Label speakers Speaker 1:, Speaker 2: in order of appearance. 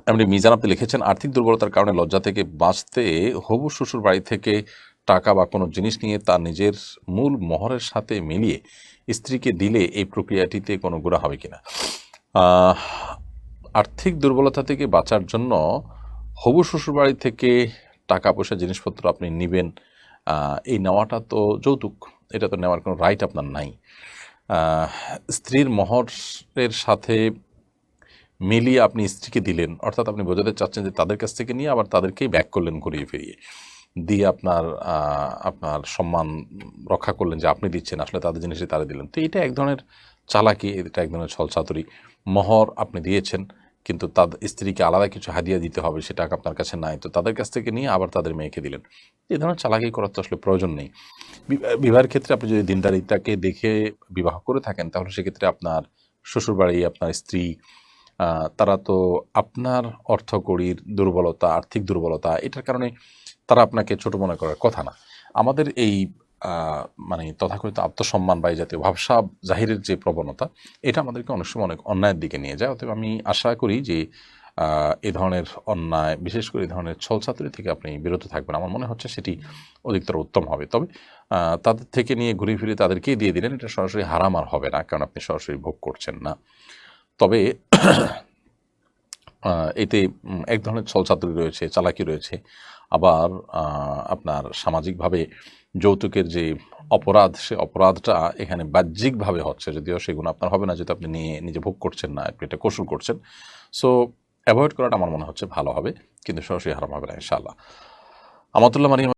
Speaker 1: এমনি মিজান আপনি লিখেছেন, আর্থিক দুর্বলতার কারণে লজ্জা থেকে বাঁচতে হবু শ্বশুর বাড়ি থেকে টাকা বা কোনো জিনিস নিয়ে তার নিজের মূল মোহরের সাথে মিলিয়ে স্ত্রীকে দিলে এই প্রক্রিয়াটিতে কোনো গোঁড়া হবে কিনা? আহ, আর্থিক দুর্বলতা থেকে বাঁচার জন্য হবু শ্বশুর বাড়ি থেকে টাকা পয়সা জিনিসপত্র আপনি নেবেন, এই নেওয়াটা তো যৌতুক, এটা তো নেওয়ার কোনো রাইট আপনার নাই। আহ, স্ত্রীর মোহরের সাথে মিলিয়ে আপনি স্ত্রীকে দিলেন, অর্থাৎ আপনি বোঝাতে চাচ্ছেন যে তাদের কাছ থেকে নিয়ে আবার তাদেরকেই ব্যাক করলেন ঘুরিয়ে ফিরিয়ে, দিয়ে আপনার সম্মান রক্ষা করলেন যে আপনি দিচ্ছেন, আসলে তাদের জিনিসই তারা দিলেন। তো এটা এক ধরনের চালাকি, এটা এক ধরনের ছলচাতুরি। মোহর আপনি দিয়েছেন, কিন্তু তাদের স্ত্রীকে আলাদা কিছু হাদিয়া দিতে হবে, সেটা আপনার কাছে নাই, তো তাদের কাছ থেকে নিয়ে আবার তাদের মেয়েকে দিলেন। এই ধরনের চালাকি করার তো আসলে প্রয়োজন নেই। বিবাহের ক্ষেত্রে আপনি যদি দিনদারিতাকে দেখে বিবাহ করে থাকেন, তাহলে সেক্ষেত্রে আপনার শ্বশুরবাড়ি, আপনার স্ত্রী, তারা তো আপনার অর্থকড়ির দুর্বলতা, আর্থিক দুর্বলতা, এটার কারণে তারা আপনাকে ছোট মনে করার কথা না। আমাদের এই মানে তথাকথিত আত্মসম্মান বা এই জাতীয় ভাবসাব জাহিরের যে প্রবণতা, এটা আমাদেরকে অনেক সময় অনেক অন্যায়ের দিকে নিয়ে যায়। অতএব আমি আশা করি যে এ ধরনের অন্যায়, বিশেষ করে এই ধরনের ছলচাতুরি থেকে আপনি বিরত থাকবেন। আমার মনে হচ্ছে সেটি অধিকতর উত্তম হবে। তবে তাদের থেকে নিয়ে ঘুরে ফিরে তাদেরকেই দিয়ে দিলেন, এটা সরাসরি হারাম আর হবে না, কারণ আপনি সরাসরি ভোগ করছেন না। তবে এতে এক ধরনের ছলচাতুরি রয়েছে, চালাকি রয়েছে। আবার আপনার সামাজিকভাবে যৌতুকের যে অপরাধ, সে অপরাধটা এখানে বাহ্যিকভাবে হচ্ছে, যদিও সেগুলো আপনার হবে না, যেহেতু আপনি নিয়ে নিজে ভোগ করছেন না, আপনি এটা কসুর করছেন। সো অ্যাভয়েড করাটা আমার মনে হচ্ছে ভালো হবে, কিন্তু সরাসরি হারাম হবে না ইনশাআল্লাহ। আমাতুল্লাহ মারিয়াম।